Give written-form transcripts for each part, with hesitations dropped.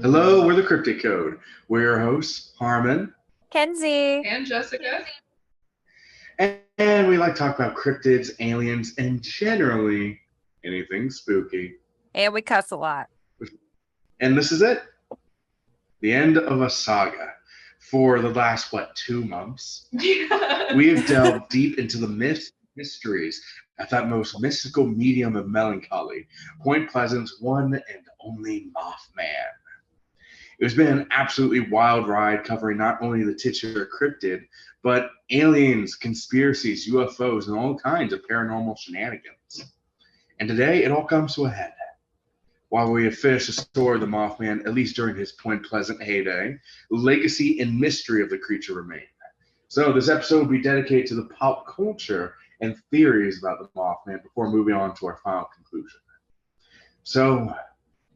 Hello, we're the Cryptid Code. We're your hosts, Harmon, Kenzie. And Jessica. and we like to talk about cryptids, aliens, and generally anything spooky. And we cuss a lot. And this is it, the end of a saga. For the last, 2 months, Yeah. we have delved deep into the mysteries at that most mystical medium of melancholy, Point Pleasant's one and only Mothman. It's been an absolutely wild ride covering not only the titular cryptid, but aliens, conspiracies, UFOs, and all kinds of paranormal shenanigans. And today, it all comes to a head. While we have finished the story of the Mothman, at least during his Point Pleasant heyday, the legacy and mystery of the creature remain. So this episode will be dedicated to the pop culture and theories about the Mothman before moving on to our final conclusion. So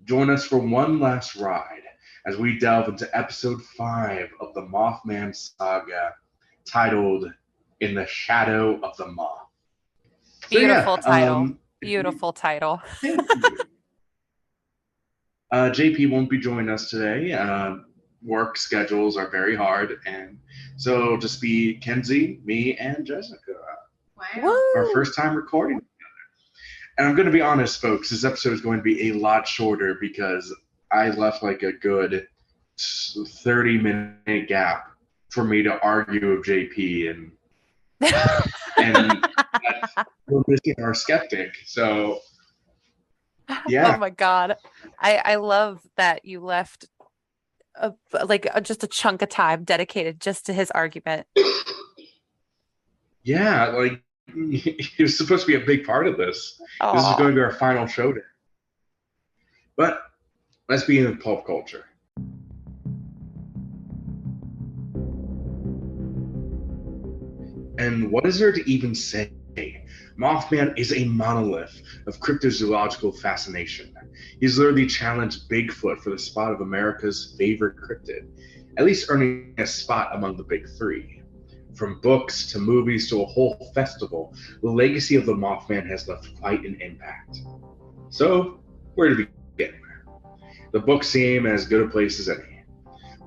join us for one last ride as we delve into episode 5 of the Mothman saga, titled In the Shadow of the Moth. Beautiful title. Beautiful title. Thank you. JP won't be joining us today. Work schedules are very hard, and so it'll just be Kenzie, me, and Jessica. Wow. Our first time recording together. And I'm going to be honest, folks, this episode is going to be a lot shorter because I left like a good 30-minute gap for me to argue with JP, and we're missing our skeptic. So, yeah. Oh my God. I love that you left just a chunk of time dedicated just to his argument. Yeah, like he was supposed to be a big part of this. Aww. This is going to be our final showdown. But let's begin with pulp culture. And what is there to even say? Mothman is a monolith of cryptozoological fascination. He's literally challenged Bigfoot for the spot of America's favorite cryptid, at least earning a spot among the big three. From books to movies to a whole festival, the legacy of the Mothman has left quite an impact. So, where to begin? The books seem as good a place as any.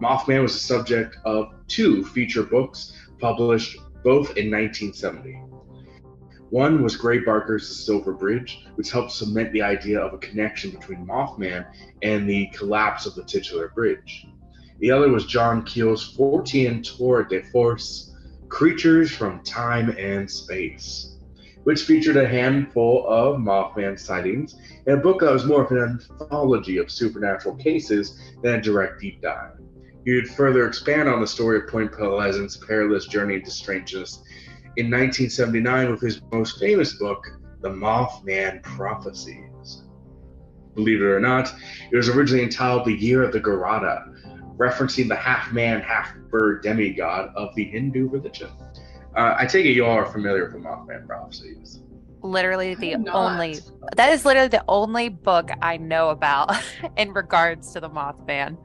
Mothman was the subject of 2 feature books published both in 1970. One was Gray Barker's The Silver Bridge, which helped cement the idea of a connection between Mothman and the collapse of the titular bridge. The other was John Keel's Fortean Tour de Force, Creatures from Time and Space, which featured a handful of Mothman sightings and a book that was more of an anthology of supernatural cases than a direct deep dive. He would further expand on the story of Point Pleasant's perilous journey into strangeness in 1979 with his most famous book, The Mothman Prophecies. Believe it or not, it was originally entitled The Year of the Garada, referencing the half-man, half-bird demigod of the Hindu religion. I take it you all are familiar with the Mothman Prophecies. Literally Not. that is literally the only book I know about in regards to the Mothman.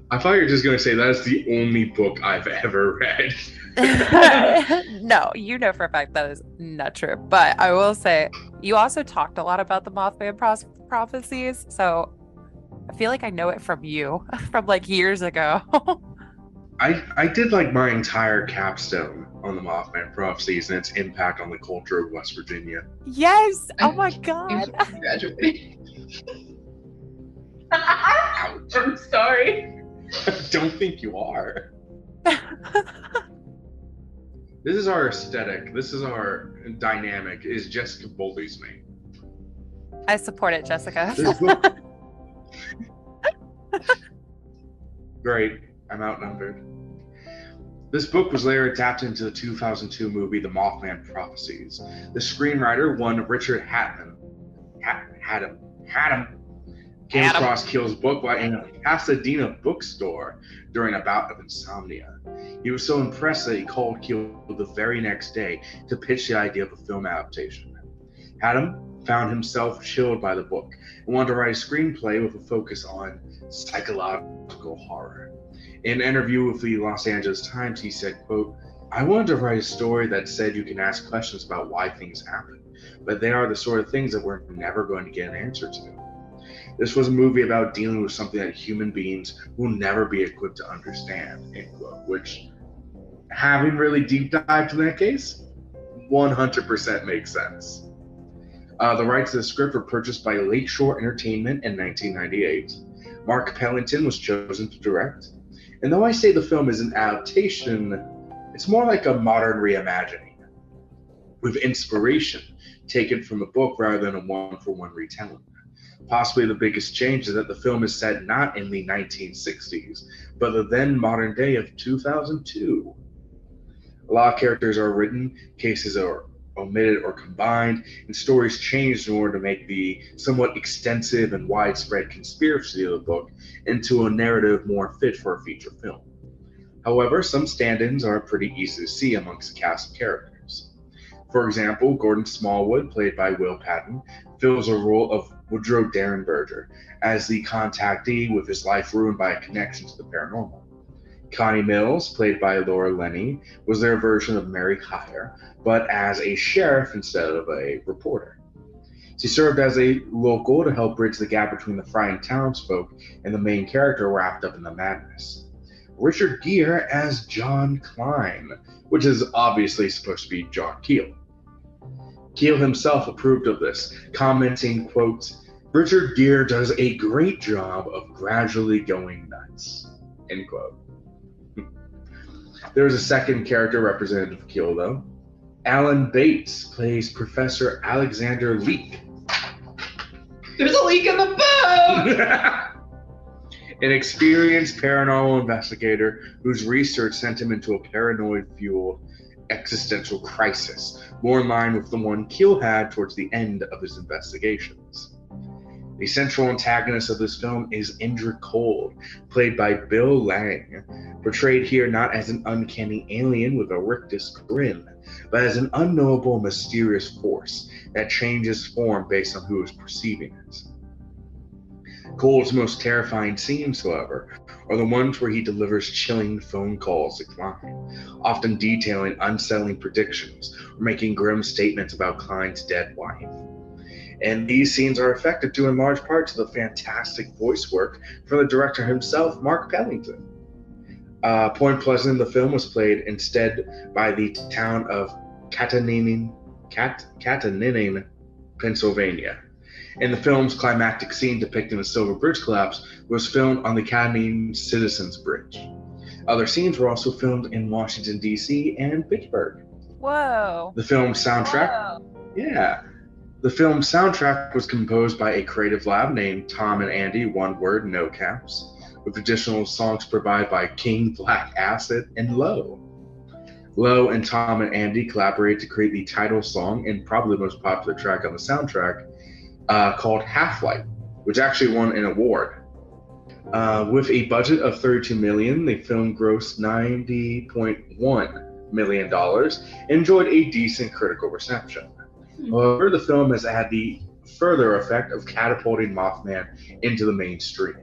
I thought you were just going to say that is the only book I've ever read. No, you know for a fact that is not true. But I will say, you also talked a lot about the Mothman prophecies, so I feel like I know it from you from like years ago. I did like my entire capstone on the Mothman Prophecies and its impact on the culture of West Virginia. Yes. Oh my God. Graduating. Ouch. I'm sorry. Don't think you are. This is our aesthetic. This is our dynamic. Is Jessica bullies me. I support it, Jessica. This book. Great. I'm outnumbered. This book was later adapted into the 2002 movie The Mothman Prophecies. The screenwriter, one Richard Hatem, came across Keel's book while in a Pasadena bookstore during a bout of insomnia. He was so impressed that he called Keel the very next day to pitch the idea of a film adaptation. Hatem found himself chilled by the book and wanted to write a screenplay with a focus on psychological horror. In an interview with the Los Angeles Times, he said, quote, "I wanted to write a story that said you can ask questions about why things happen, but they are the sort of things that we're never going to get an answer to. This was a movie about dealing with something that human beings will never be equipped to understand, end quote, which, having really deep dived in that case, 100% makes sense. The rights to the script were purchased by Lakeshore Entertainment in 1998. Mark Pellington was chosen to direct. And though I say the film is an adaptation, it's more like a modern reimagining, with inspiration taken from the book rather than a one-for-one retelling. Possibly the biggest change is that the film is set not in the 1960s, but the then modern day of 2002. A lot of characters are written, cases are omitted or combined, and stories changed in order to make the somewhat extensive and widespread conspiracy of the book into a narrative more fit for a feature film. However, some stand-ins are pretty easy to see amongst the cast of characters. For example, Gordon Smallwood, played by Will Patton, fills a role of Woodrow Derenberger as the contactee with his life ruined by a connection to the paranormal. Connie Mills, played by Laura Linney, was their version of Mary Hyre, but as a sheriff instead of a reporter. She served as a local to help bridge the gap between the frightened townsfolk and the main character wrapped up in the madness. Richard Gere as John Klein, which is obviously supposed to be John Keel. Keel himself approved of this, commenting, quote, "Richard Gere does a great job of gradually going nuts," end quote. There's a second character representative of Keel, though. Alan Bates plays Professor Alexander Leek. There's a leak in the boat! An experienced paranormal investigator whose research sent him into a paranoid-fueled existential crisis, more in line with the one Keel had towards the end of his investigations. The central antagonist of this film is Indra Cold, played by Bill Lang, portrayed here not as an uncanny alien with a rictus grin, but as an unknowable, mysterious force that changes form based on who is perceiving it. Cole's most terrifying scenes, however, are the ones where he delivers chilling phone calls to Klein, often detailing unsettling predictions or making grim statements about Klein's dead wife. And these scenes are affected due in large part to the fantastic voice work from the director himself, Mark Pellington. Point Pleasant, the film, was played instead by the town of Katanning, Pennsylvania. And the film's climactic scene depicting the Silver Bridge collapse was filmed on the Katanning Citizens Bridge. Other scenes were also filmed in Washington, D.C. and Pittsburgh. Whoa. The film's soundtrack, the film's soundtrack was composed by a creative lab named Tom and Andy, one word, no caps, with additional songs provided by King, Black Acid, and Low. Low and Tom and Andy collaborated to create the title song and probably the most popular track on the soundtrack, called Half-Light, which actually won an award. With a budget of $32 million, the film grossed $90.1 million and enjoyed a decent critical reception. However, the film has had the further effect of catapulting Mothman into the mainstream.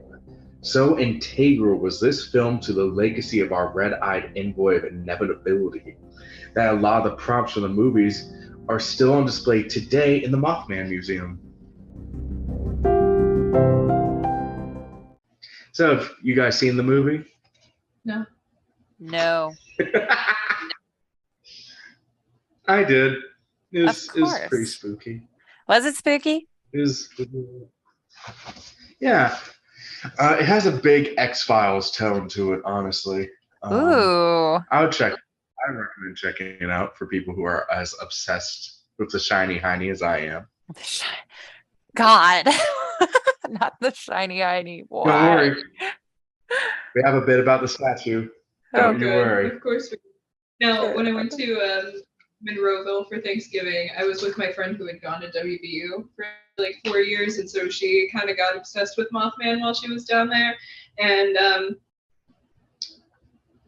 So integral was this film to the legacy of our red-eyed envoy of inevitability that a lot of the props from the movies are still on display today in the Mothman Museum. So, have you guys seen the movie? No. No. I did. It was course. pretty spooky. Was it spooky? Yeah. It has a big X-Files tone to it, honestly. Ooh. I recommend checking it out for people who are as obsessed with the shiny hiney as I am. God. Not the shiny hiney. Boy. Don't worry. We have a bit about the statue. Don't you worry. Of course. No, when I went to Monroeville for Thanksgiving, I was with my friend who had gone to WVU for like 4 years, and so she kind of got obsessed with Mothman while she was down there, and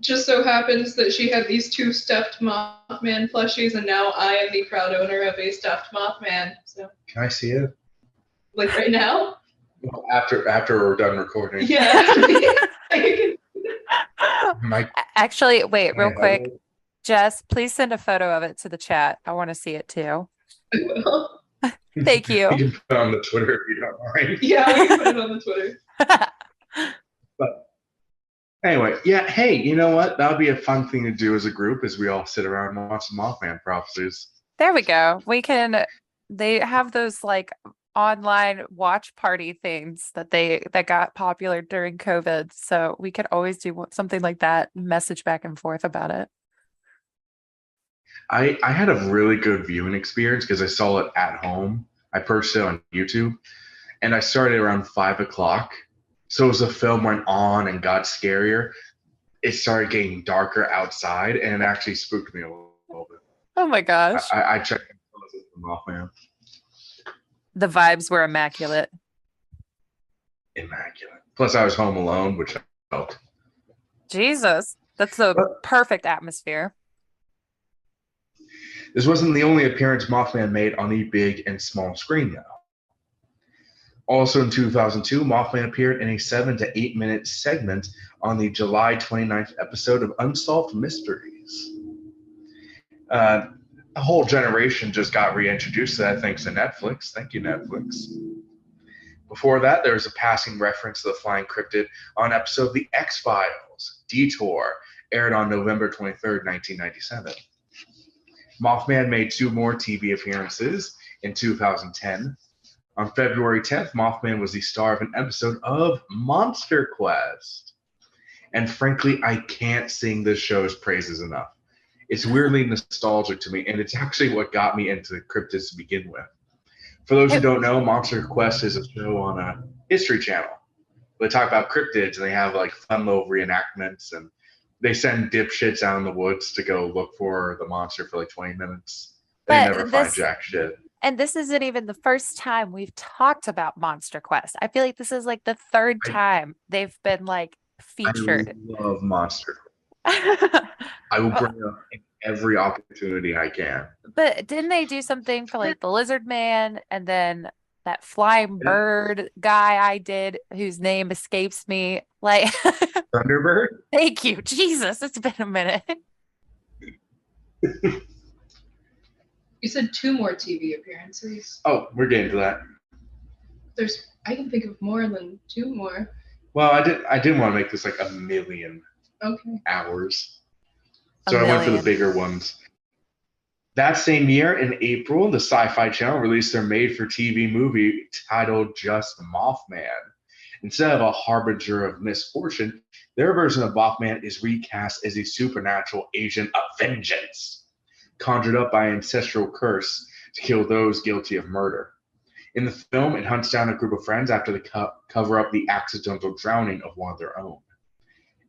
just so happens that she had these 2 stuffed Mothman plushies, and now I am the proud owner of a stuffed Mothman. So can I see it? Like right now? Well, after we're done recording. Yeah. Actually, wait, real quick. Jess, please send a photo of it to the chat. I want to see it too. I will. Thank You you. can put it on the Twitter if you don't mind. Yeah, we can put it on the Twitter. But anyway, yeah, hey, you know what? That would be a fun thing to do as a group as we all sit around and watch some Mothman prophecies. There we go. They have those like online watch party things that got popular during COVID. So we could always do something like that, message back and forth about it. I had a really good viewing experience because I saw it at home. I purchased it on YouTube, and I started around 5 o'clock. So as the film went on and got scarier, it started getting darker outside, and it actually spooked me a little bit. Oh my gosh. I checked the Mothman. The vibes were immaculate. Immaculate. Plus, I was home alone, which helped. Jesus. That's the perfect atmosphere. This wasn't the only appearance Mothman made on the big and small screen, though. Also in 2002, Mothman appeared in a 7 to 8 minute segment on the July 29th episode of Unsolved Mysteries. A whole generation just got reintroduced to that thanks to Netflix. Thank you, Netflix. Before that, there was a passing reference to the flying cryptid on an episode of The X-Files, Detour, aired on November 23rd, 1997. Mothman made 2 more TV appearances in 2010. On February 10th, Mothman was the star of an episode of Monster Quest. And frankly, I can't sing this show's praises enough. It's weirdly nostalgic to me, and it's actually what got me into cryptids to begin with. For those who don't know, Monster Quest is a show on a History Channel. They talk about cryptids, and they have like fun little reenactments, and they send dipshits out in the woods to go look for the monster for like 20 minutes. They never find jack shit. And this isn't even the first time we've talked about Monster Quest. I feel like this is like the third time they've been like featured. I love Monster Quest. I will bring it up in every opportunity I can. But didn't they do something for like the Lizard Man and then that flying bird guy I did whose name escapes me? Like Thunderbird? Thank you. Jesus, it's been a minute. You said 2 more TV appearances. Oh, we're getting to that. I can think of more than 2 more. Well, I didn't want to make this like a million hours. So I went for the bigger ones. That same year, in April, the Sci-Fi Channel released their made-for-TV movie titled Just Mothman. Instead of a harbinger of misfortune, their version of Mothman is recast as a supernatural agent of vengeance, conjured up by an ancestral curse to kill those guilty of murder. In the film, it hunts down a group of friends after they cover up the accidental drowning of one of their own.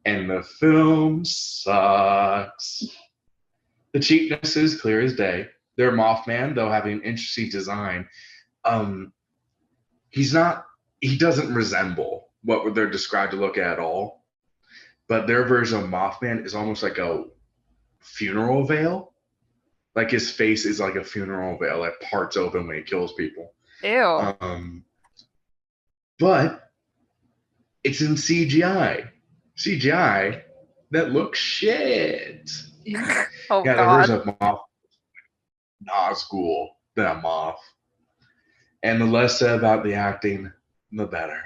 And the film sucks. The cheapness is clear as day. Their Mothman, though having an interesting design, he doesn't resemble what they're described to look at all. But their version of Mothman is almost like a funeral veil. Like his face is like a funeral veil that parts open when he kills people. Ew. But it's in CGI. CGI that looks shit. Oh, yeah, the God. version of Moth Nazgul than a moth. And the less said about the acting, the better.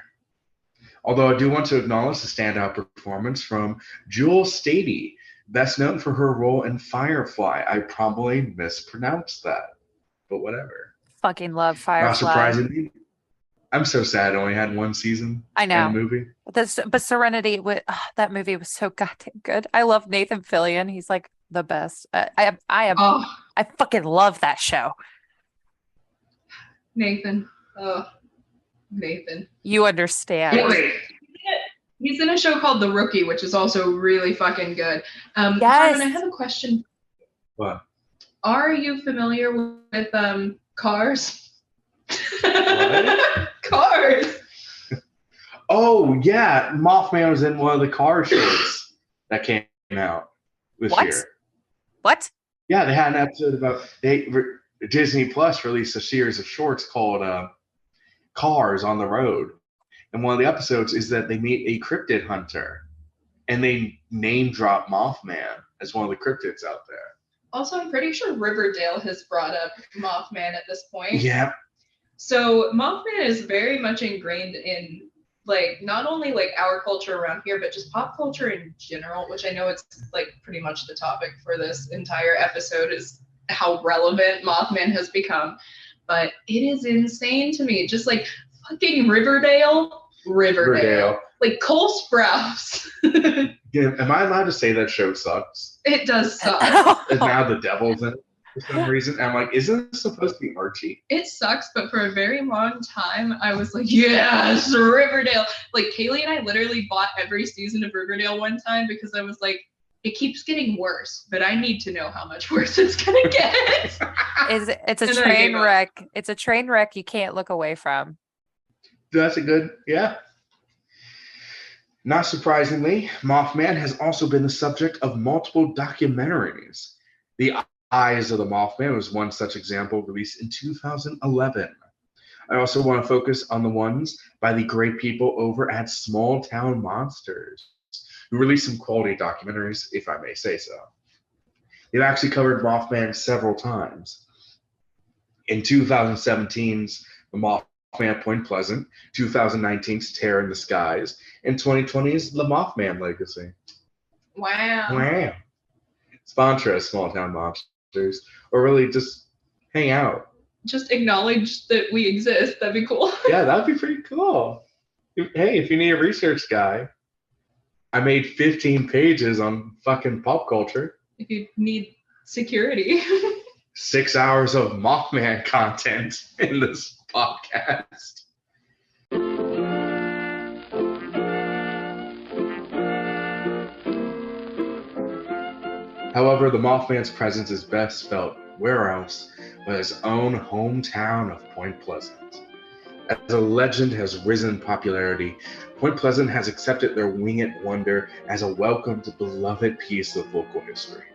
Although I do want to acknowledge the standout performance from Jewel Staite, best known for her role in Firefly. I probably mispronounced that, but whatever. Fucking love Firefly. Not surprisingly, I'm so sad it only had 1 season. I know. And a movie. But Serenity, that movie was so goddamn good. I love Nathan Fillion. He's like the best. I fucking love that show. Nathan. Oh, Nathan. You understand. Wait. He's in a show called The Rookie, which is also really fucking good. Yes. Carmen, I have a question. What? Are you familiar with Cars? What? Cars. Oh, yeah. Mothman was in one of the Cars shows that came out this year. What? Yeah, they had an episode about Disney Plus released a series of shorts called Cars on the Road. And one of the episodes is that they meet a cryptid hunter and they name drop Mothman as one of the cryptids out there. Also, I'm pretty sure Riverdale has brought up Mothman at this point. Yeah. So Mothman is very much ingrained in like not only like our culture around here, but just pop culture in general, which I know it's like pretty much the topic for this entire episode is how relevant Mothman has become. But it is insane to me. Just like fucking Riverdale. Like Cole Sprouse. Yeah, am I allowed to say that show sucks? It does suck. And now the devil's in it for some reason. And I'm like, isn't this supposed to be Archie? It sucks, but for a very long time, I was like, yes, Riverdale. Like, Kaylee and I literally bought every season of Riverdale one time because I was like, it keeps getting worse, but I need to know how much worse it's gonna get. It's a train wreck. It's a train wreck you can't look away from. That's a good, yeah. Not surprisingly, Mothman has also been the subject of multiple documentaries. The Eyes of the Mothman was one such example released in 2011. I also want to focus on the ones by the great people over at Small Town Monsters, who released some quality documentaries, if I may say so. They've actually covered Mothman several times. In 2017's The Mothman Point Pleasant, 2019's Terror in the Skies, and 2020's The Mothman Legacy. Wow. Sponsor us, Small Town Monsters, or really just hang out. Just acknowledge that we exist. That'd be cool. Yeah, that'd be pretty cool. Hey, if you need a research guy, I made 15 pages on fucking pop culture. If you need security. 6 hours of Mothman content in this podcast. However, the Mothman's presence is best felt where else but his own hometown of Point Pleasant. As a legend has risen in popularity, Point Pleasant has accepted their winged wonder as a welcomed, beloved piece of local history.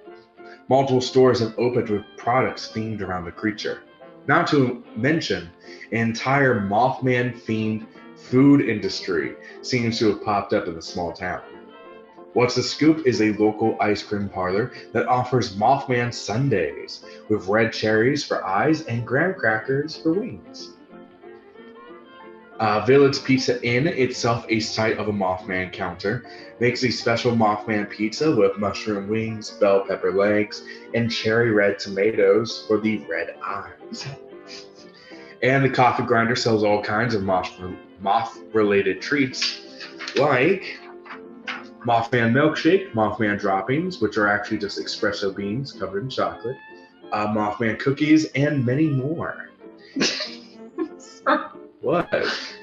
Multiple stores have opened with products themed around the creature. Not to mention, an entire Mothman-themed food industry seems to have popped up in the small town. What's the Scoop is a local ice cream parlor that offers Mothman sundaes with red cherries for eyes and graham crackers for wings. Village Pizza Inn, itself a site of a Mothman counter, makes a special Mothman pizza with mushroom wings, bell pepper legs, and cherry red tomatoes for the red eyes. And the coffee grinder sells all kinds of moth-related treats, like Mothman milkshake, Mothman droppings, which are actually just espresso beans covered in chocolate, Mothman cookies, and many more. What?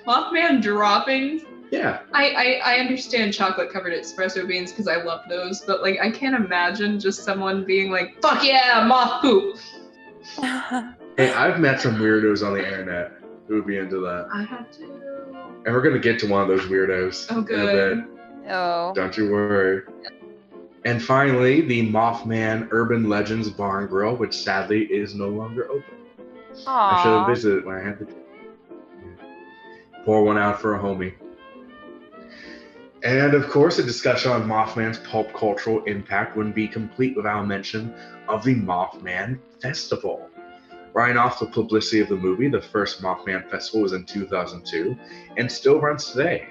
Mothman droppings? Yeah. I understand chocolate covered espresso beans because I love those, but like I can't imagine just someone being like, fuck yeah, moth poop. Hey, I've met some weirdos on the internet who would be into that. I have to. And we're gonna get to one of those weirdos. Oh, good. In a bit. Oh. Don't you worry. And finally, the Mothman Urban Legends Bar and Grill, which sadly is no longer open. Aww. I should have visited when I had the pour one out for a homie. And of course, a discussion on Mothman's pulp cultural impact wouldn't be complete without mention of the Mothman Festival. Right off the publicity of the movie, the first Mothman Festival was in 2002 and still runs today.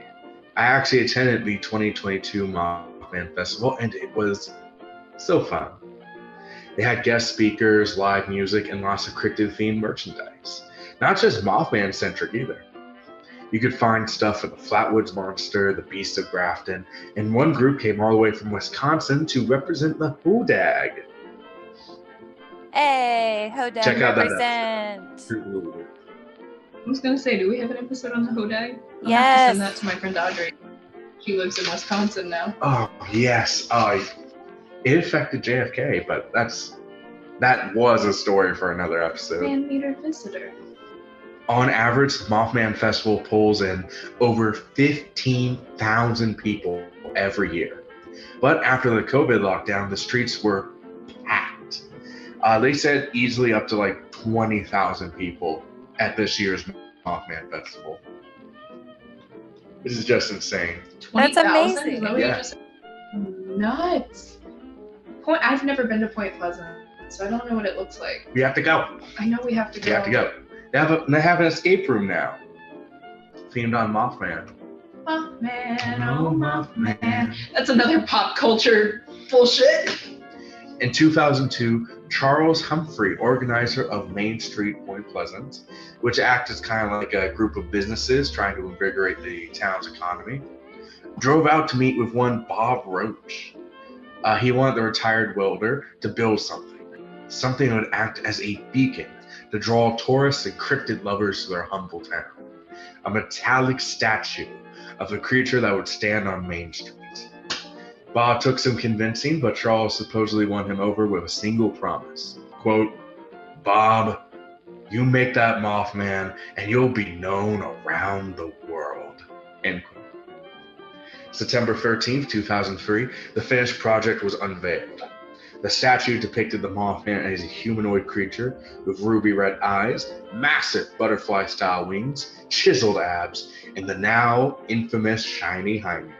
I actually attended the 2022 Mothman Festival and it was so fun. They had guest speakers, live music, and lots of cryptid-themed merchandise. Not just Mothman-centric either. You could find stuff for the Flatwoods Monster, the Beast of Grafton, and one group came all the way from Wisconsin to represent the Hodag. Hey, Hodag Check out represent. I was gonna say, do we have an episode on the Hodag? I'll Yes. have to send that to my friend Audrey. She lives in Wisconsin now. Oh, yes. It affected JFK, but that was a story for another episode. Fan meter visitor. On average, the Mothman Festival pulls in over 15,000 people every year. But after the COVID lockdown, the streets were packed. They said easily up to like 20,000 people at this year's Mothman Festival. This is just insane. That's 20,000? amazing. Is that what you Yeah. just said? Nuts. I've never been to Point Pleasant, so I don't know what it looks like. We have to go. I know we have to go. We have to go. They have an escape room now, themed on Mothman. Mothman, oh Mothman. That's another pop culture bullshit. In 2002, Charles Humphrey, organizer of Main Street Point Pleasant, which acts as kind of like a group of businesses trying to invigorate the town's economy, drove out to meet with one Bob Roach. He wanted the retired welder to build something that would act as a beacon to draw tourists and cryptid lovers to their humble town. A metallic statue of a creature that would stand on Main Street. Bob took some convincing, but Charles supposedly won him over with a single promise. Quote, Bob, you make that Mothman and you'll be known around the world. End quote. September 13th, 2003, the finished project was unveiled. The statue depicted the Mothman as a humanoid creature with ruby red eyes, massive butterfly-style wings, chiseled abs, and the now infamous shiny hymen,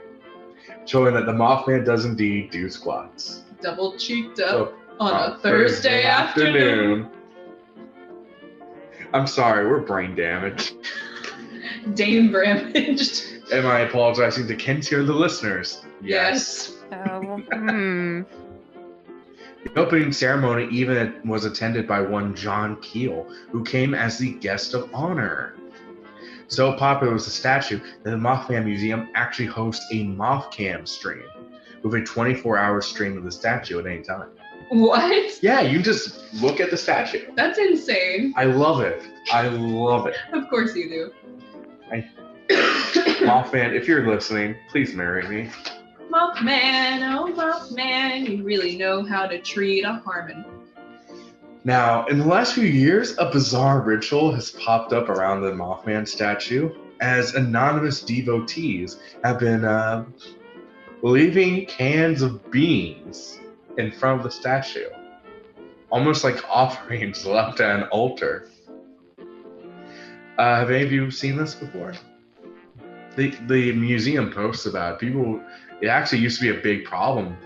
showing that the Mothman does indeed do squats. Double cheeked up on a Thursday afternoon. I'm sorry, we're brain damaged. Dame damaged. Am I apologizing to Kenzie or the listeners? Yes. The opening ceremony even was attended by one John Keel, who came as the guest of honor. So popular was the statue that the Mothman Museum actually hosts a Mothcam stream with a 24-hour stream of the statue at any time. What? Yeah, you just look at the statue. That's insane. I love it. I love it. Of course you do. Mothman, if you're listening, please marry me. Mothman, oh Mothman, you really know how to treat a harmon. Now, in the last few years, a bizarre ritual has popped up around the Mothman statue as anonymous devotees have been leaving cans of beans in front of the statue, almost like offerings left at an altar. Have any of you seen this before? The museum posts about it. It actually used to be a big problem.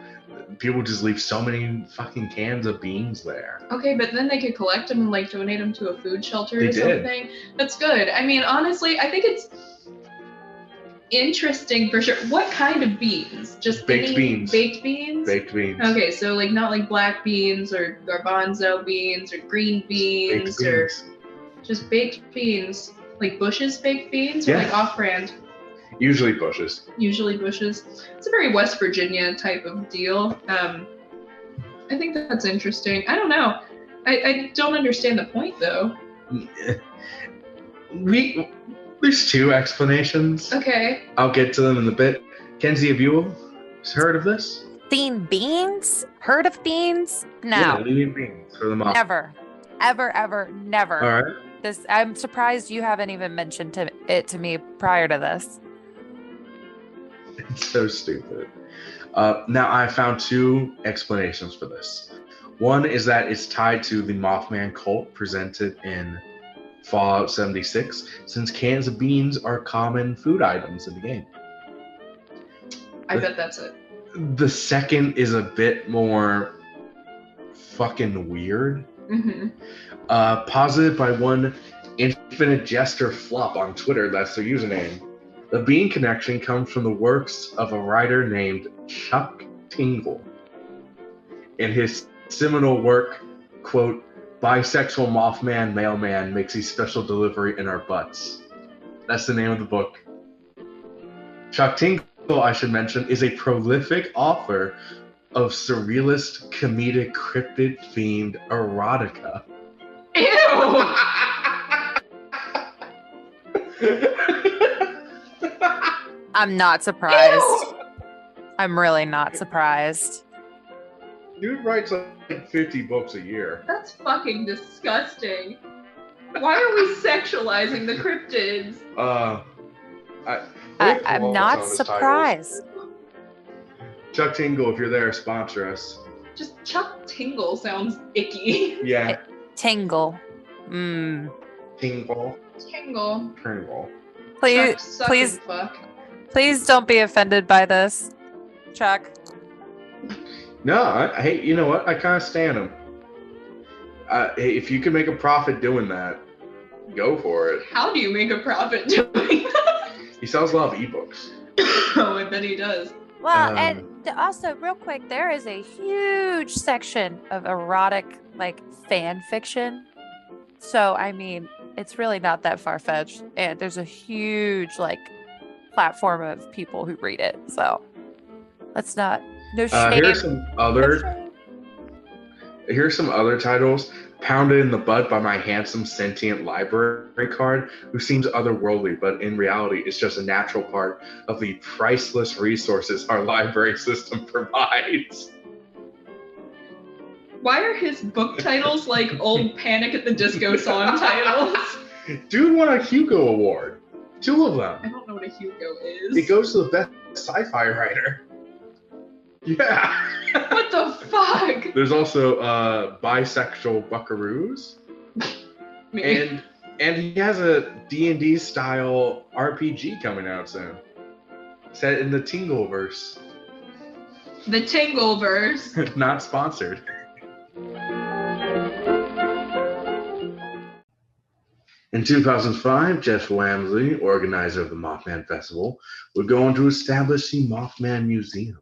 People just leave so many fucking cans of beans there. Okay, but then they could collect them and like donate them to a food shelter or something. That's good. I mean, honestly, I think it's interesting for sure. What kind of beans? Just baked beans. Baked beans? Baked beans. Okay, so like not like black beans or garbanzo beans or green beans, or just baked beans. Like Bush's baked beans, or like off-brand? Usually Bush's. Usually Bush's. It's a very West Virginia type of deal. I think that's interesting. I don't know. I don't understand the point though. There's two explanations. Okay. I'll get to them in a bit. Kenzie, have you heard of this? Seen beans? Heard of beans? No. Yeah, leaving beans for the moth. Never. Ever, never. All right. I'm surprised you haven't even mentioned it to me prior to this. It's so stupid. Now, I found two explanations for this. One is that it's tied to the Mothman cult presented in Fallout 76, since cans of beans are common food items in the game. I bet that's it. The second is a bit more fucking weird. Mm-hmm. Posited by one Infinite Jester Flop on Twitter, that's their username. The bean connection comes from the works of a writer named Chuck Tingle. In his seminal work, quote, Bisexual Mothman Mailman makes a special delivery in our butts. That's the name of the book. Chuck Tingle, I should mention, is a prolific author of surrealist, comedic, cryptid-themed erotica. Ew! I'm not surprised. Ew! I'm really not surprised. Dude writes like 50 books a year. That's fucking disgusting. Why are we sexualizing the cryptids? I'm not surprised. Chuck Tingle, if you're there, sponsor us. Just Chuck Tingle sounds icky. Yeah. Tingle. Tingle. Tingle. Tingle. Please, fuck. please don't be offended by this, Chuck. No, hey, you know what? I kind of stand him. Hey, if you can make a profit doing that, go for it. How do you make a profit doing that? He sells a lot of ebooks. Oh, I bet he does. Well, and also, real quick, there is a huge section of erotic, like, fan fiction. So, I mean, it's really not that far-fetched. And there's a huge, like, platform of people who read it. So, let's not, no shame. Here's some other titles. Pounded in the Butt by my handsome sentient library card, who seems otherworldly, but in reality is just a natural part of the priceless resources our library system provides. Why are his book titles like old Panic at the Disco song titles? Dude won a Hugo Award. 2 of them. I don't know what a Hugo is. It goes to the best sci-fi writer. Yeah. What the fuck? There's also bisexual buckaroos. And he has a D&D style RPG coming out soon. Set in the Tingleverse. The Tingleverse. Not sponsored. In 2005, Jeff Wamsley, organizer of the Mothman Festival, would go on to establish the Mothman Museum,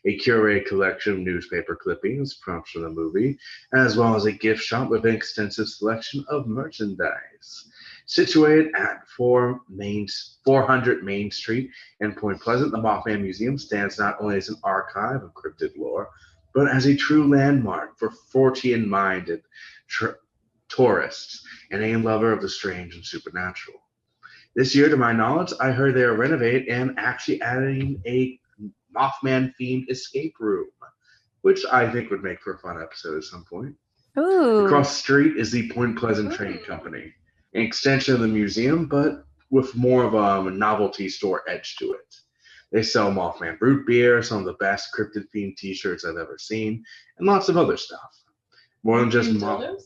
a curated collection of newspaper clippings, prompts from the movie, as well as a gift shop with an extensive selection of merchandise. Situated at 400 Main Street in Point Pleasant, the Mothman Museum stands not only as an archive of cryptid lore, but as a true landmark for Fortean-minded tourists and a lover of the strange and supernatural. This year, to my knowledge, I heard they are renovating and actually adding a Mothman-themed escape room, which I think would make for a fun episode at some point. Ooh. Across the street is the Point Pleasant Train Company, an extension of the museum, but with more of a novelty store edge to it. They sell Mothman root beer, some of the best cryptid-themed t-shirts I've ever seen, and lots of other stuff. More than just dildos?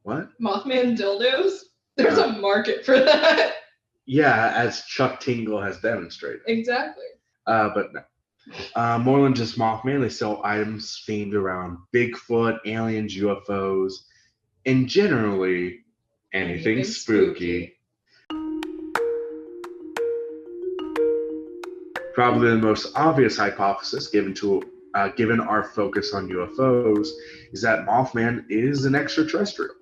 What? Mothman dildos? There's a market for that. Yeah, as Chuck Tingle has demonstrated. Exactly. But no. More than just Mothman, they sell items themed around Bigfoot, aliens, UFOs, and generally anything spooky. Probably the most obvious hypothesis given our focus on UFOs is that Mothman is an extraterrestrial.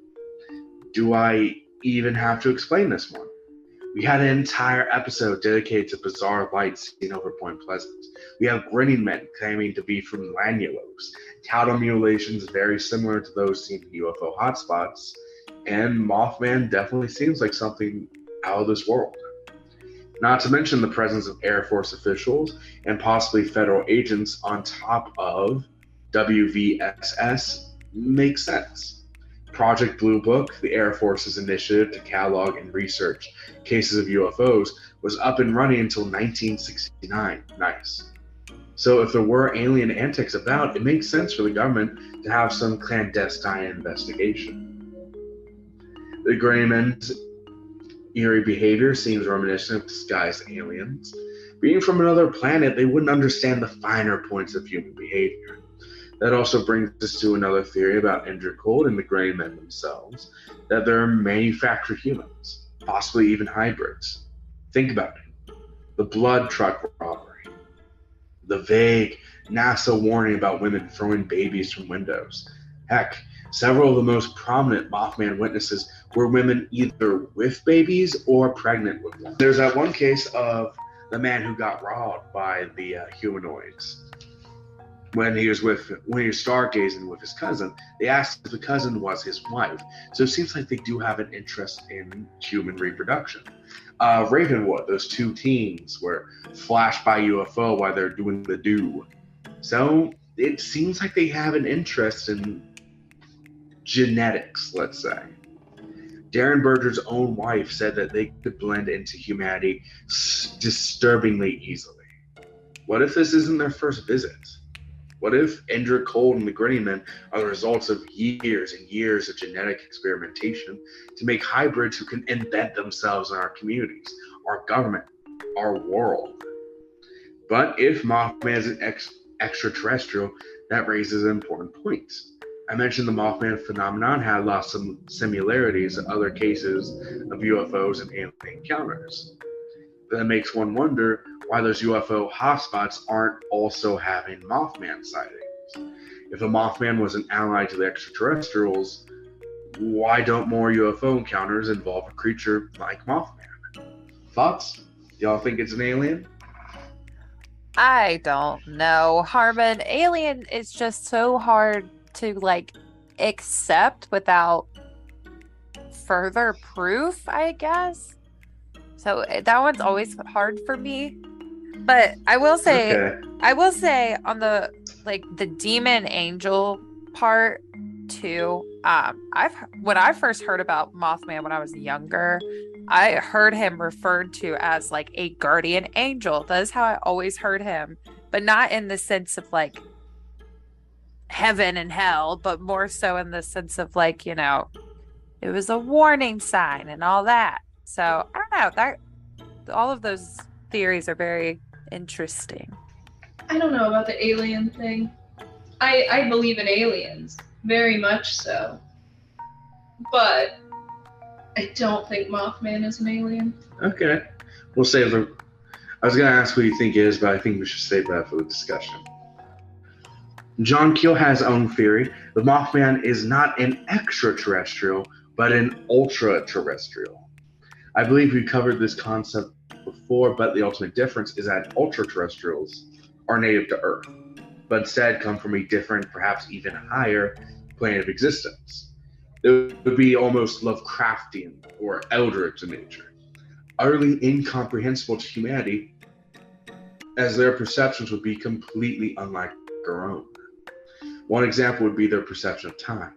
Do I even have to explain this one? We had an entire episode dedicated to bizarre lights seen over Point Pleasant. We have grinning men claiming to be from Lanulos, cattle mutilations very similar to those seen in UFO hotspots, and Mothman definitely seems like something out of this world. Not to mention the presence of Air Force officials and possibly federal agents on top of WVSS makes sense. Project Blue Book, the Air Force's initiative to catalog and research cases of UFOs, was up and running until 1969. Nice. So if there were alien antics about, it makes sense for the government to have some clandestine investigation. The Gray Men's eerie behavior seems reminiscent of disguised aliens. Being from another planet, they wouldn't understand the finer points of human behavior. That also brings us to another theory about Indra Cold and the Gray Men themselves, that they're manufactured humans, possibly even hybrids. Think about it. The blood truck robbery. The vague NASA warning about women throwing babies from windows. Heck, several of the most prominent Mothman witnesses were women either with babies or pregnant with them. There's that one case of the man who got robbed by the humanoids. When he was stargazing with his cousin, they asked if the cousin was his wife. So it seems like they do have an interest in human reproduction. Ravenwood, those 2 teens were flashed by UFO while they're doing the do. So it seems like they have an interest in genetics, let's say. Darren Berger's own wife said that they could blend into humanity disturbingly easily. What if this isn't their first visit? What if Indra Cold and the Grinning Men are the results of years and years of genetic experimentation to make hybrids who can embed themselves in our communities, our government, our world? But if Mothman is an extraterrestrial, that raises an important point. I mentioned the Mothman phenomenon had lost some similarities to other cases of UFOs and alien encounters. That makes one wonder why those UFO hotspots aren't also having Mothman sightings. If a Mothman was an ally to the extraterrestrials, why don't more UFO encounters involve a creature like Mothman? Thoughts? Y'all think it's an alien? I don't know, Harmon. Alien is just so hard to like accept without further proof, I guess. So that one's always hard for me. But Okay. I will say on the like the demon angel part too. I've when I first heard about Mothman when I was younger, I heard him referred to as like a guardian angel. That is how I always heard him, but not in the sense of like heaven and hell, but more so in the sense of like, it was a warning sign and all that. So I don't know. That all of those theories are very interesting. I don't know about the alien thing. I believe in aliens, very much so. But I don't think Mothman is an alien. Okay. We'll save it. I was going to ask who you think it is, but I think we should save that for the discussion. John Keel has his own theory. The Mothman is not an extraterrestrial, but an ultra-terrestrial. I believe we covered this concept before, but the ultimate difference is that ultra-terrestrials are native to Earth, but instead come from a different, perhaps even higher plane of existence. It would be almost Lovecraftian or eldritch in nature, utterly incomprehensible to humanity, as their perceptions would be completely unlike our own. One example would be their perception of time.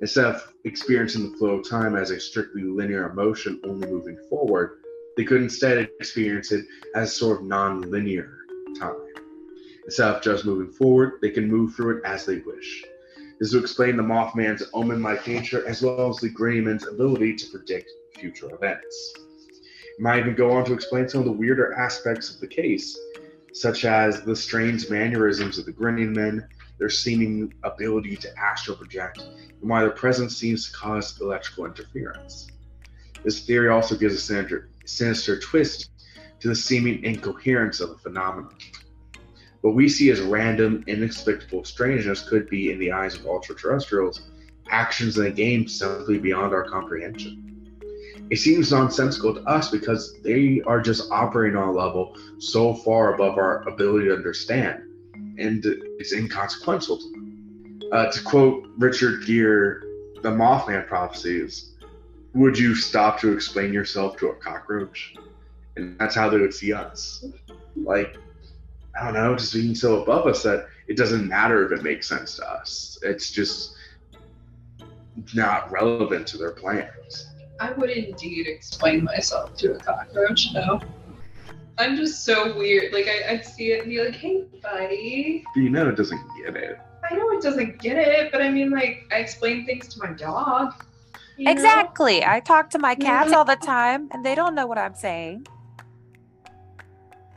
Instead of experiencing the flow of time as a strictly linear emotion only moving forward, they could instead experience it as sort of non-linear time. Instead of just moving forward, they can move through it as they wish. This will explain the Mothman's omen-like nature as well as the Gray Man's ability to predict future events. It might even go on to explain some of the weirder aspects of the case, such as the strange mannerisms of the grinning men, their seeming ability to astral project, and why their presence seems to cause electrical interference. This theory also gives a sinister twist to the seeming incoherence of the phenomenon. What we see as random, inexplicable strangeness could be, in the eyes of ultra-terrestrials, actions in a game simply beyond our comprehension. It seems nonsensical to us because they are just operating on a level so far above our ability to understand, and it's inconsequential to them. To quote Richard Gere, the Mothman prophecies, would you stop to explain yourself to a cockroach? And that's how they would see us. Like, I don't know, just being so above us that it doesn't matter if it makes sense to us. It's just not relevant to their plans. I would indeed explain myself to a cockroach, no. I'm just so weird. Like, I'd see it and be like, hey, buddy. But you know it doesn't get it. I know it doesn't get it, but I mean, like, I explain things to my dog. Exactly. I talk to my cats all the time, and they don't know what I'm saying.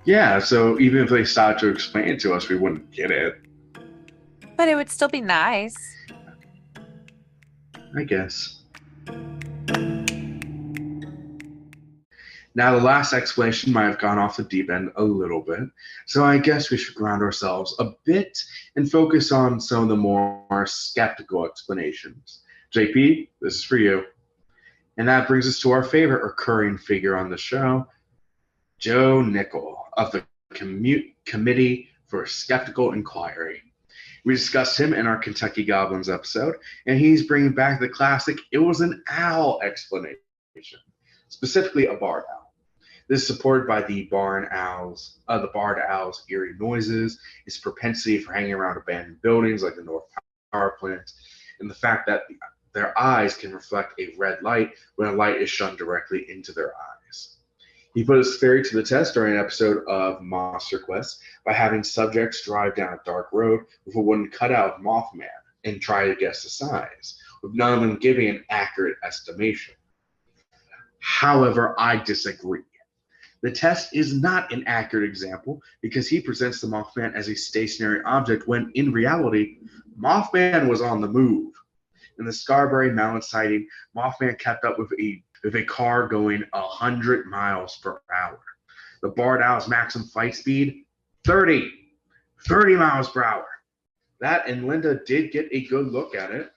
Yeah, so even if they started to explain it to us, we wouldn't get it. But it would still be nice. I guess. Now, the last explanation might have gone off the deep end a little bit, so I guess we should ground ourselves a bit and focus on some of the more skeptical explanations. JP, this is for you. And that brings us to our favorite recurring figure on the show, Joe Nickel of the Committee for Skeptical Inquiry. We discussed him in our Kentucky Goblins episode, and he's bringing back the classic "it was an owl" explanation, specifically a barred owl. This is supported by the barred owl's eerie noises, its propensity for hanging around abandoned buildings like the North Power Plant, and the fact that their eyes can reflect a red light when a light is shone directly into their eyes. He put his theory to the test during an episode of Monster Quest by having subjects drive down a dark road with a wooden cutout of Mothman and try to guess the size, with none of them giving an accurate estimation. However, I disagree. The test is not an accurate example because he presents the Mothman as a stationary object when, in reality, Mothman was on the move. In the Scarberry Mountain sighting, Mothman kept up with a car going 100 miles per hour. The barred owl's maximum flight speed, 30 miles per hour. That, and Linda did get a good look at it,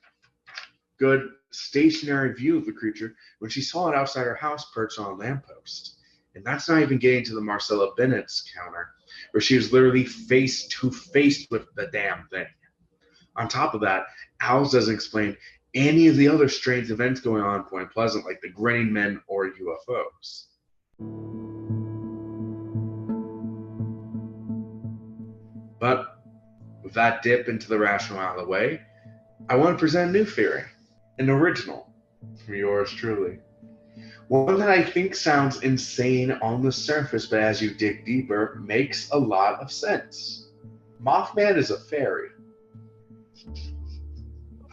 good stationary view of the creature when she saw it outside her house perched on a lamppost. And that's not even getting to the Marcella Bennett's counter, where she was literally face to face with the damn thing. On top of that, Owls doesn't explain any of the other strange events going on in Point Pleasant, like the grinning men or UFOs. But with that dip into the rational out of the way, I want to present a new theory, an original, from yours truly. One that I think sounds insane on the surface, but as you dig deeper, makes a lot of sense. Mothman is a fairy.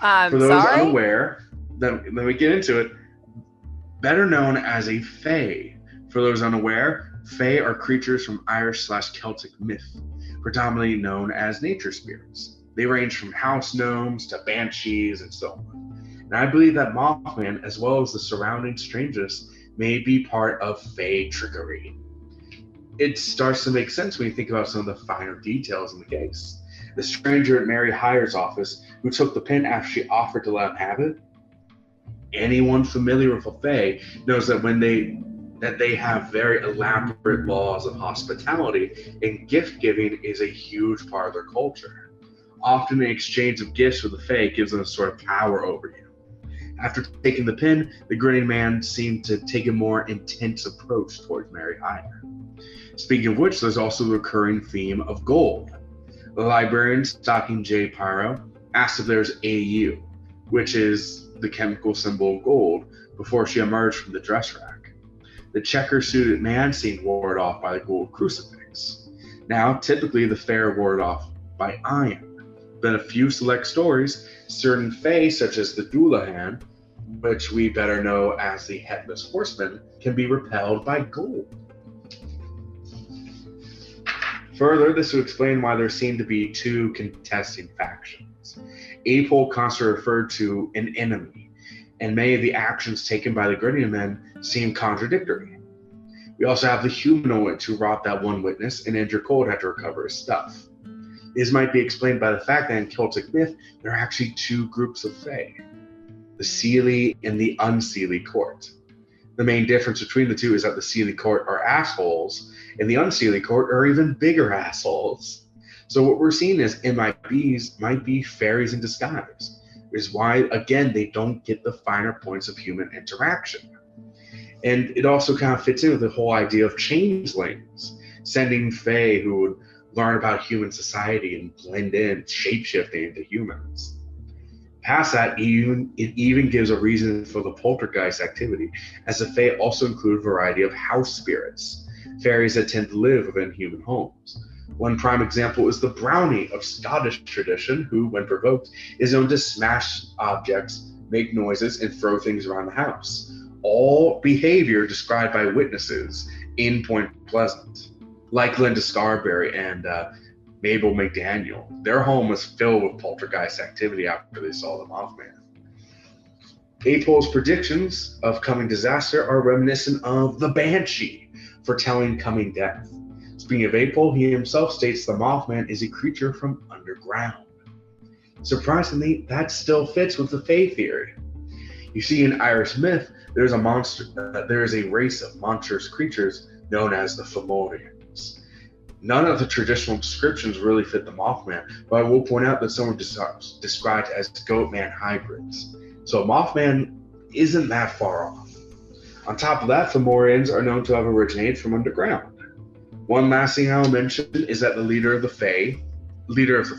For those unaware, let me get into it. Better known as a fae. For those unaware, fae are creatures from Irish/Celtic myth, predominantly known as nature spirits. They range from house gnomes to banshees and so on. And I believe that Mothman, as well as the surrounding strangeness, may be part of fae trickery. It starts to make sense when you think about some of the finer details in the case. The stranger at Mary Hyer's office who took the pin after she offered to let him have it. Anyone familiar with a fae knows that they have very elaborate laws of hospitality, and gift giving is a huge part of their culture. Often the exchange of gifts with the fae gives them a sort of power over you. After taking the pin, the grinning man seemed to take a more intense approach towards Mary Hyer. Speaking of which, there's also the recurring theme of gold. The librarian, Stocking J. Pyro, asked if there's AU, which is the chemical symbol of gold, before she emerged from the dress rack. The checker-suited man seemed warded off by the gold crucifix. Now, typically the fair are warded off by iron. But in a few select stories, certain fae, such as the Dullahan, which we better know as the Headless Horseman, can be repelled by gold. Further, this would explain why there seem to be two contesting factions. Apol constantly referred to an enemy, and many of the actions taken by the grinning men seem contradictory. We also have the humanoids who robbed that one witness, and Andrew Cold had to recover his stuff. This might be explained by the fact that in Celtic myth, there are actually two groups of fae, the Seelie and the Unseelie court. The main difference between the two is that the Seelie court are assholes, and the Unseelie court are even bigger assholes. So what we're seeing is MIBs might be fairies in disguise, which is why, again, they don't get the finer points of human interaction. And it also kind of fits in with the whole idea of changelings, sending fae who would learn about human society and blend in, shapeshifting into humans. Past that, it even gives a reason for the poltergeist activity, as the fae also include a variety of house spirits, fairies that tend to live within human homes. One prime example is the brownie of Scottish tradition, who, when provoked, is known to smash objects, make noises, and throw things around the house. All behavior described by witnesses in Point Pleasant. Like Linda Scarberry and Mabel McDaniel, their home was filled with poltergeist activity after they saw the Mothman. Apol's predictions of coming disaster are reminiscent of the Banshee, foretelling coming death. Speaking of Apol, he himself states the Mothman is a creature from underground. Surprisingly, that still fits with the fae theory. You see, in Irish myth, there is a race of monstrous creatures known as the Fomorians. None of the traditional descriptions really fit the Mothman, but I will point out that some are described as Goatman hybrids. So Mothman isn't that far off. On top of that, Fomorians are known to have originated from underground. One last thing I'll mention is that the leader of the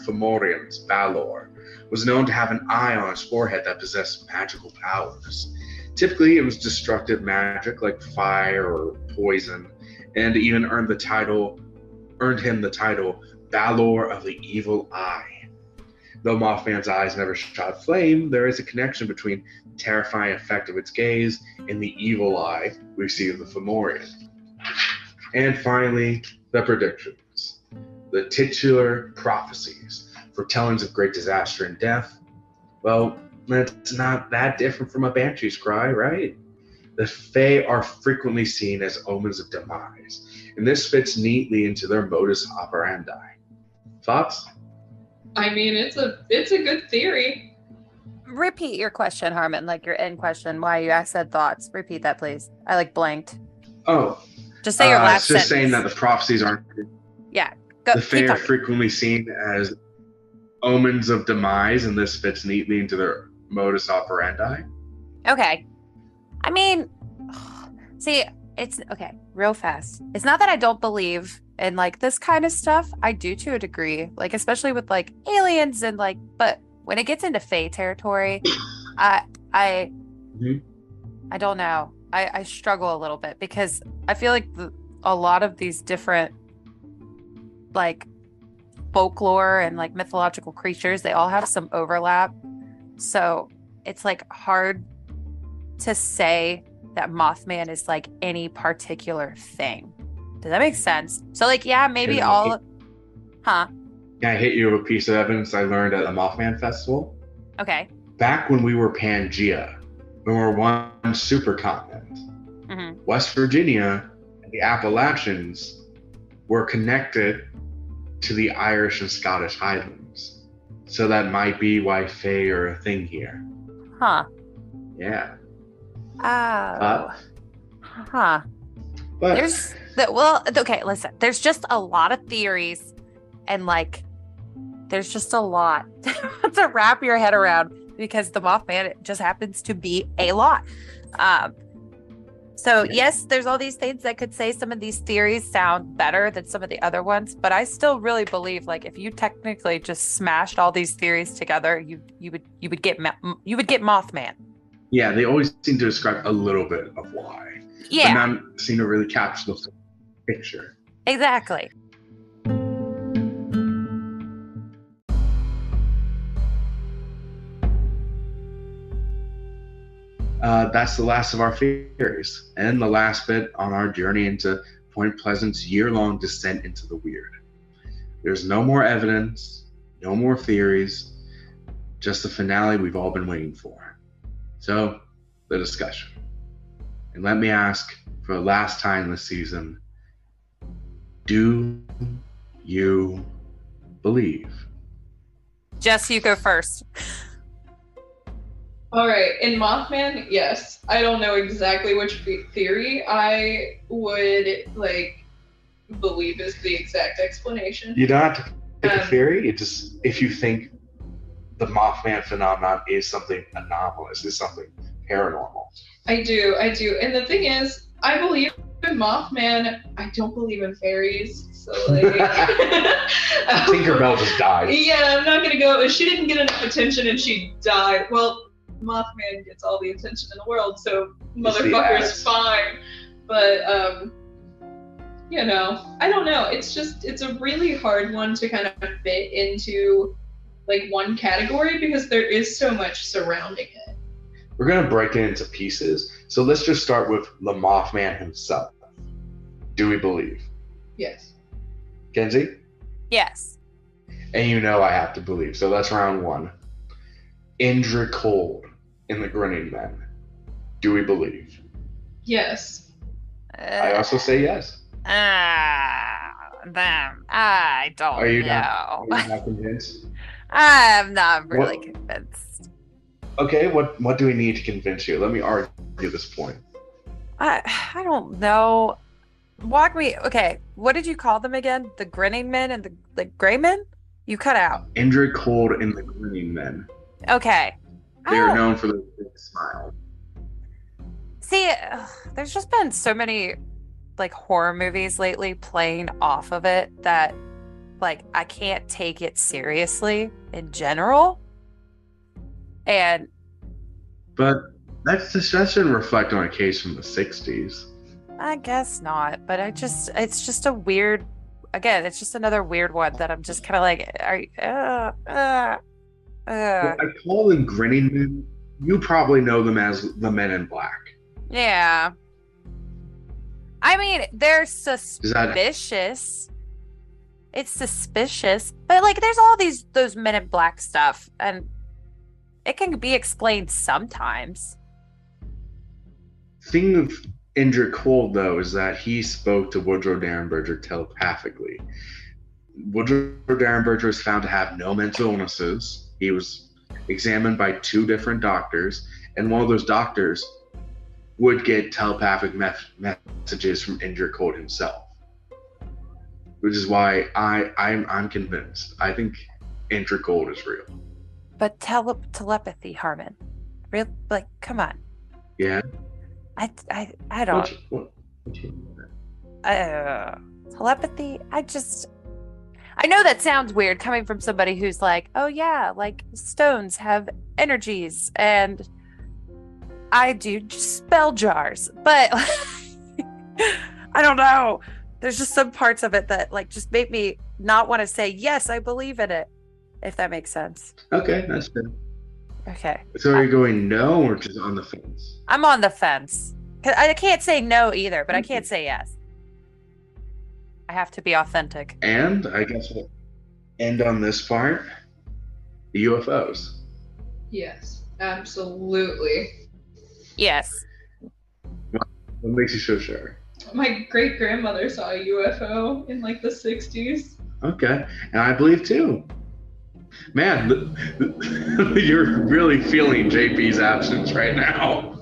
Fomorians, Balor, was known to have an eye on his forehead that possessed magical powers. Typically, it was destructive magic like fire or poison, and even earned him the title Balor of the Evil Eye. Though Mothman's eyes never shot flame, there is a connection between the terrifying effect of its gaze and the evil eye we see of the Fomorian. And finally, the predictions. The titular prophecies, foretellings of great disaster and death. Well, that's not that different from a banshee's cry, right? The Fae are frequently seen as omens of demise, and this fits neatly into their modus operandi. Thoughts? I mean, it's a good theory. Repeat your question, Harmon, like your end question. Why I said thoughts. Repeat that, please. I blanked. Oh. Just say your last it's just sentence. saying that the prophecies aren't... Yeah. Go, the Fae are frequently seen as omens of demise, and this fits neatly into their modus operandi. Okay. I mean, see, it's okay, real fast. It's not that I don't believe in this kind of stuff. I do to a degree, especially with aliens and but when it gets into Fae territory, I don't know. I struggle a little bit because I feel like a lot of these different folklore and mythological creatures, they all have some overlap. So it's hard to say that Mothman is any particular thing. Does that make sense? So yeah, maybe all. Huh? Can I hit you with a piece of evidence I learned at the Mothman Festival? Okay. Back when we were Pangea, when we were one supercontinent, West Virginia and the Appalachians were connected to the Irish and Scottish Highlands. So that might be why Fae are a thing here. Huh. Yeah. Oh. Huh. But okay, listen. There's just a lot of theories and there's just a lot to wrap your head around because the Mothman just happens to be a lot. So yes, there's all these things that could say some of these theories sound better than some of the other ones, but I still really believe if you technically just smashed all these theories together, you would get Mothman. Yeah, they always seem to describe a little bit of why. Yeah. But none seem to really capture the picture. Exactly. That's the last of our theories, and the last bit on our journey into Point Pleasant's year-long descent into the weird. There's no more evidence, no more theories, just the finale we've all been waiting for. So, the discussion. And let me ask for the last time this season, do you believe? Jess, you go first. All right, in Mothman, yes. I don't know exactly which theory I would believe is the exact explanation. You don't have to pick a theory. It just, if you think the Mothman phenomenon is something anomalous, is something paranormal. I do. And the thing is, I believe in Mothman. I don't believe in fairies. So Tinkerbell just died. Yeah, I'm not gonna go. She didn't get enough attention and she died. Well, Mothman gets all the attention in the world, so motherfucker's fine. But I don't know. It's a really hard one to kind of fit into one category because there is so much surrounding it. We're gonna break it into pieces. So let's just start with the Mothman himself. Do we believe? Yes. Kenzie? Yes. And I have to believe. So that's round one. Indra Cold in the Grinning Men. Do we believe? Yes. I also say yes. I don't Are you know. not convinced? I'm not really convinced. Okay, what do we need to convince you? Let me argue this point. I don't know. Walk me. Okay, what did you call them again? The Grinning Men and the Gray Men? You cut out. Indra Cold and the Grinning Men. Okay. They're known for the big smile. See, there's just been so many horror movies lately playing off of it that I can't take it seriously in general. But that shouldn't reflect on a case from the 60s. I guess not, but it's just a weird, again, it's just another weird one that I'm just kind of Well, I call them Grinning Men. You probably know them as the Men in Black. Yeah. I mean, they're Does that suspicious. It's suspicious, but like, there's all those Men in Black stuff, and it can be explained sometimes. thing of Indra Cold though is that he spoke to Woodrow Derenberger telepathically. Woodrow Derenberger was found to have no mental illnesses. He was examined by 2 different doctors, and one of those doctors would get telepathic messages from Indra Cold himself. Which is why I'm convinced. I think Indra Cold is real. But telepathy, Harmon. Real, like, come on. Yeah. I don't. What you mean by that? Telepathy. I know that sounds weird coming from somebody who's like, oh yeah, like stones have energies, and I do spell jars, but I don't know. There's just some parts of it that like just make me not want to say yes, I believe in it, if that makes sense. Okay, that's good. Okay. So are you going no or just on the fence? I'm on the fence. 'Cause I can't say no either, but I can't say yes. I have to be authentic. And I guess we'll end on this part. The UFOs. Yes, absolutely. Yes. What makes you so sure? My great grandmother saw a UFO in like the 60s. Okay, and I believe too. Man, you're really feeling JP's absence right now.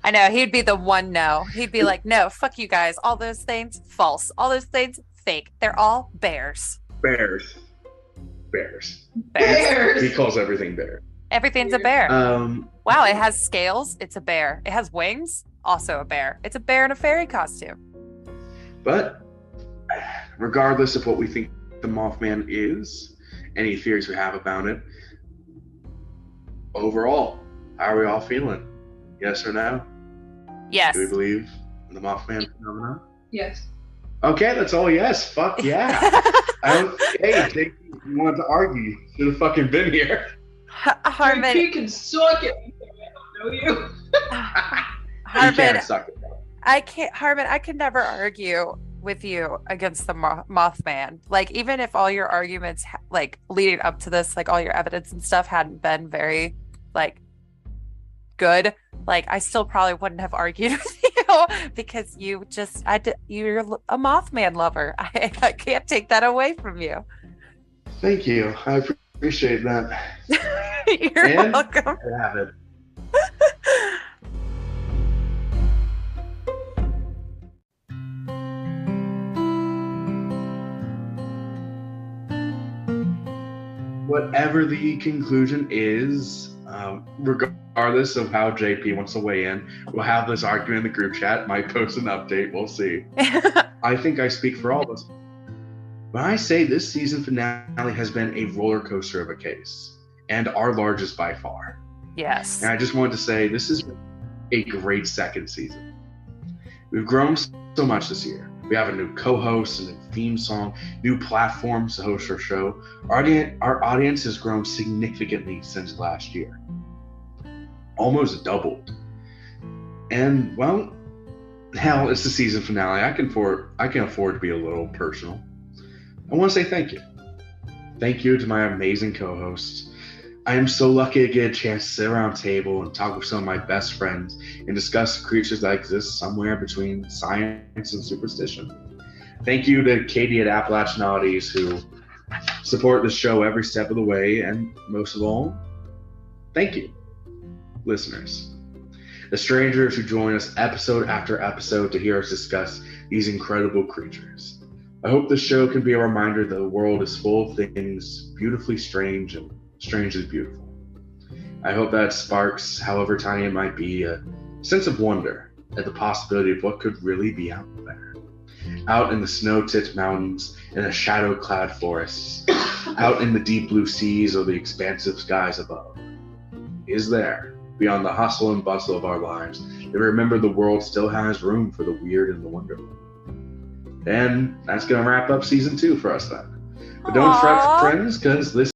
I know, he'd be the one no. He'd be like, no, fuck you guys. All those things, false. All those things, fake. They're all bears. Bears. Bears. He calls everything bear. Everything's a bear. Wow, it has scales. It's a bear. It has wings. Also a bear. It's a bear in a fairy costume. But regardless of what we think the Mothman is, any theories we have about it, overall, how are we all feeling? Yes or no? Yes. Do we believe in the Mothman phenomenon? Yes. Okay, that's all yes. Fuck yeah. Hey, Jake, you wanted to argue. You should have fucking been here. Harmon. You can suck it. I don't know you. You can't suck it. Harmon, I could never argue with you against the Mothman. Like, even if all your arguments, like, leading up to this, like, all your evidence and stuff hadn't been very, like, good, like, I still probably wouldn't have argued with you because you're a Mothman lover. I can't take that away from you. Thank you. I appreciate that. You're welcome. I have it. Whatever the conclusion is, regardless of how JP wants to weigh in, we'll have this argument in the group chat. Might post an update. We'll see. I think I speak for all of us when I say this season finale has been a roller coaster of a case, and our largest by far. Yes. And I just wanted to say this is a great second season. We've grown so much this year. We have a new co-host, a new theme song, new platforms to host our show. Our audience has grown significantly since last year. Almost doubled. And, well, hell, it's the season finale. I can afford to be a little personal. I want to say thank you. Thank you to my amazing co-hosts. I am so lucky to get a chance to sit around a table and talk with some of my best friends and discuss creatures that exist somewhere between science and superstition. Thank you to Katie at Appalachian Oddities who support the show every step of the way, and most of all, thank you, listeners. The strangers who join us episode after episode to hear us discuss these incredible creatures. I hope this show can be a reminder that the world is full of things beautifully strange and strangely beautiful. I hope that sparks, however tiny it might be, a sense of wonder at the possibility of what could really be out there. Out in the snow-tipped mountains, in the shadow-clad forests, out in the deep blue seas or the expansive skies above. Is there, beyond the hustle and bustle of our lives, that remember the world still has room for the weird and the wonderful. And that's going to wrap up season 2 for us then. But don't fret, friends, because this